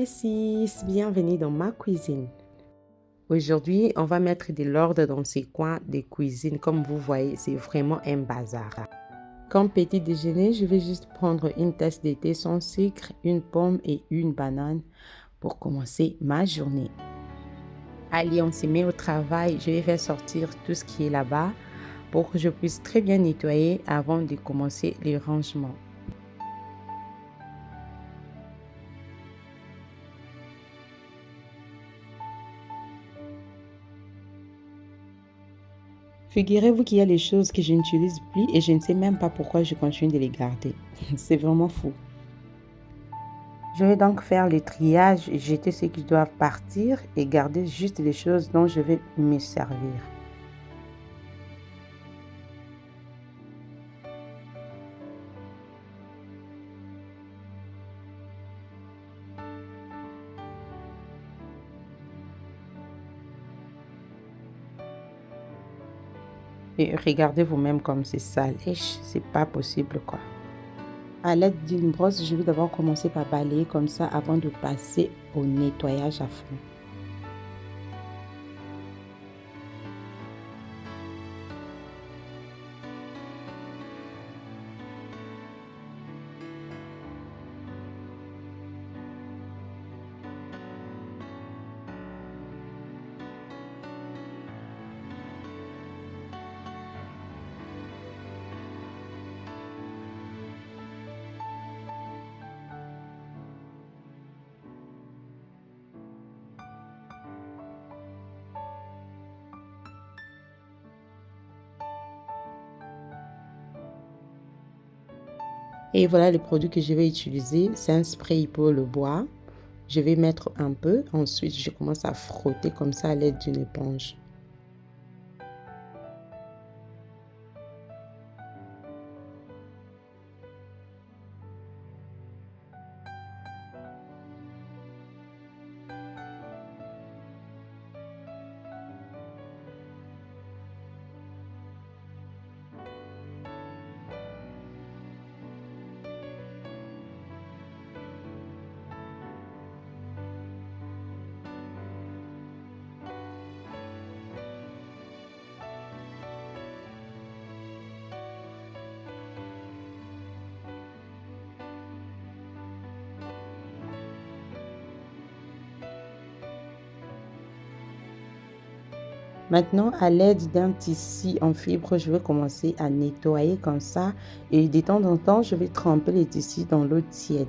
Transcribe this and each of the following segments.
les sis, bienvenue dans ma cuisine. Aujourd'hui, on va mettre de l'ordre dans ces coins de cuisine. Comme vous voyez, c'est vraiment un bazar. Comme petit déjeuner, je vais juste prendre une tasse de thé sans sucre, une pomme et une banane pour commencer ma journée. Allez, on se met au travail. Je vais faire sortir tout ce qui est là-bas pour que je puisse très bien nettoyer avant de commencer les rangements. Figurez-vous qu'il y a des choses que je n'utilise plus et je ne sais même pas pourquoi je continue de les garder. C'est vraiment fou. Je vais donc faire le triage, jeter ceux qui doivent partir et garder juste les choses dont je vais me servir. Et regardez vous-même comme c'est sale. C'est pas possible quoi. À l'aide d'une brosse, je vais d'abord commencer par balayer comme ça avant de passer au nettoyage à fond. Et voilà le produit que je vais utiliser. C'est un spray pour le bois. Je vais mettre un peu. Ensuite, je commence à frotter comme ça à l'aide d'une éponge. Maintenant, à l'aide d'un tissu en fibre, je vais commencer à nettoyer comme ça. Et de temps en temps, je vais tremper les tissus dans l'eau tiède.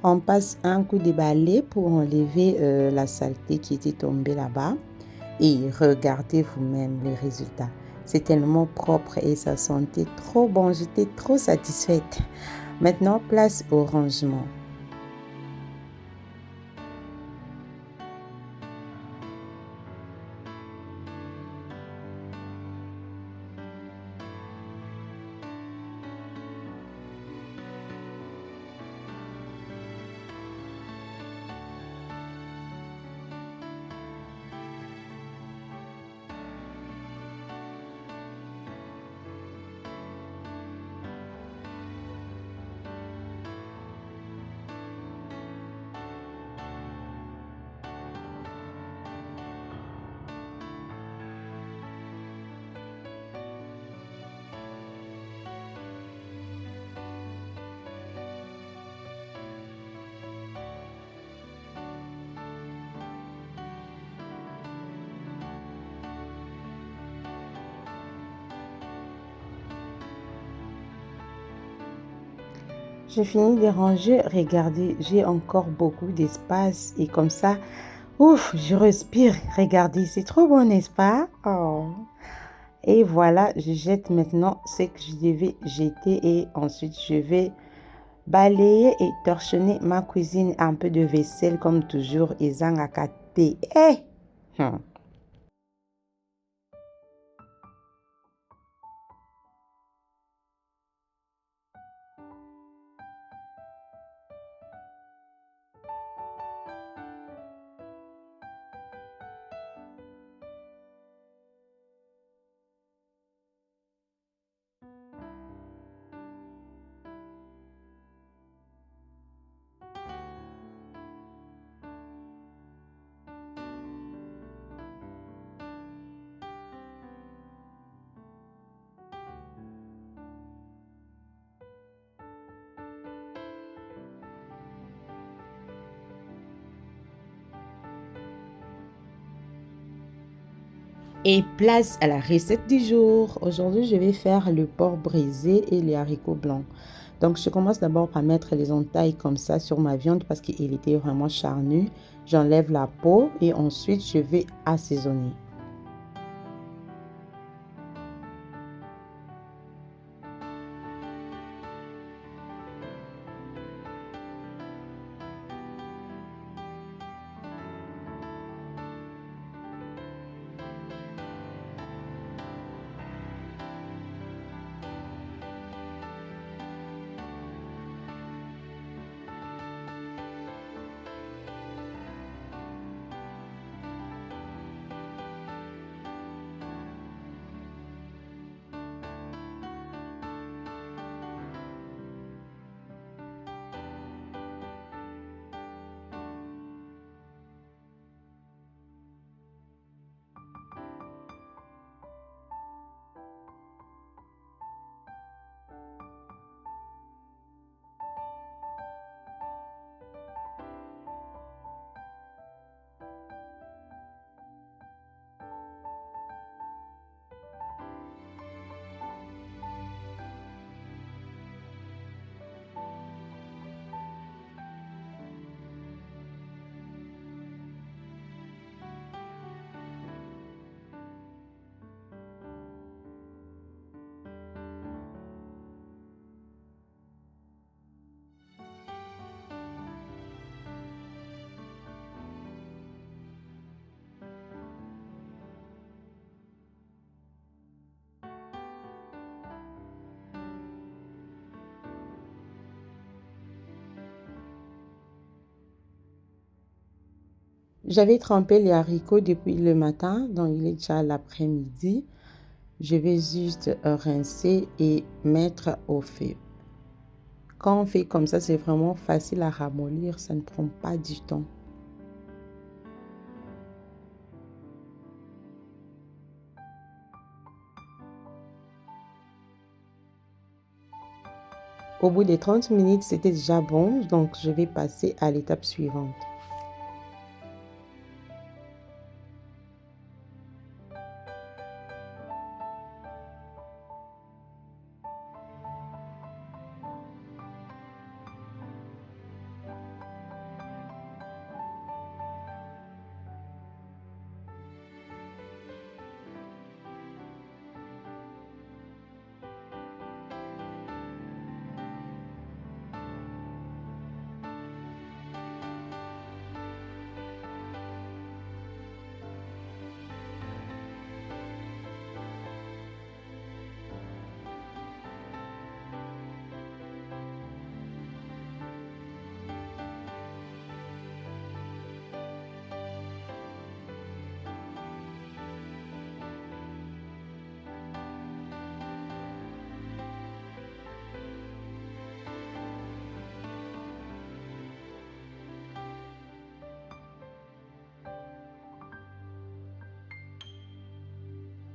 On passe un coup de balai pour enlever la saleté qui était tombée là-bas. Et regardez vous-même les résultats. C'est tellement propre et ça sentait trop bon. J'étais trop satisfaite. Maintenant, place au rangement. j'ai fini de ranger. Regardez, j'ai encore beaucoup d'espace et comme ça, ouf, je respire. Regardez, c'est trop bon, n'est-ce pas? Oh. Et voilà, je jette maintenant ce que je devais jeter et ensuite je vais balayer et torchonner ma cuisine. Un peu de vaisselle comme toujours et zangakate. Eh! Hmm. Et place à la recette du jour. Aujourd'hui, je vais faire le porc brisé et les haricots blancs. Donc, je commence d'abord par mettre les entailles comme ça sur ma viande parce qu'il était vraiment charnu. J'enlève la peau et ensuite, je vais assaisonner. J'avais trempé les haricots depuis le matin, donc il est déjà l'après-midi. Je vais juste rincer et mettre au feu. Quand on fait comme ça, c'est vraiment facile à ramollir, ça ne prend pas du temps. Au bout des 30 minutes, c'était déjà bon, donc je vais passer à l'étape suivante.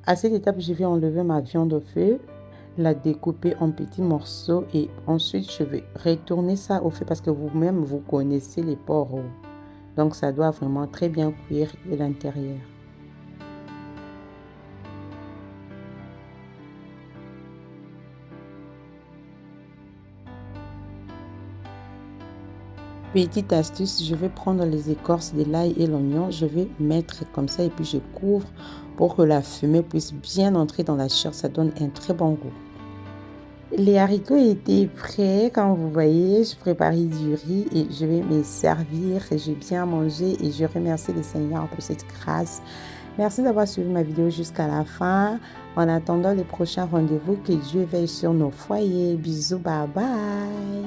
À cette étape, je vais enlever ma viande au feu, la découper en petits morceaux et ensuite je vais retourner ça au feu parce que vous-même, vous connaissez les porcs. Donc ça doit vraiment très bien cuire de l'intérieur. Petite astuce, je vais prendre les écorces de l'ail et l'oignon, je vais mettre comme ça et puis je couvre pour que la fumée puisse bien entrer dans la chair, ça donne un très bon goût. Les haricots étaient prêts, comme vous voyez, je préparais du riz et je vais me servir. J'ai bien mangé et je remercie le Seigneur pour cette grâce. Merci d'avoir suivi ma vidéo jusqu'à la fin. En attendant les prochains rendez-vous, que Dieu veille sur nos foyers. Bisous, bye bye.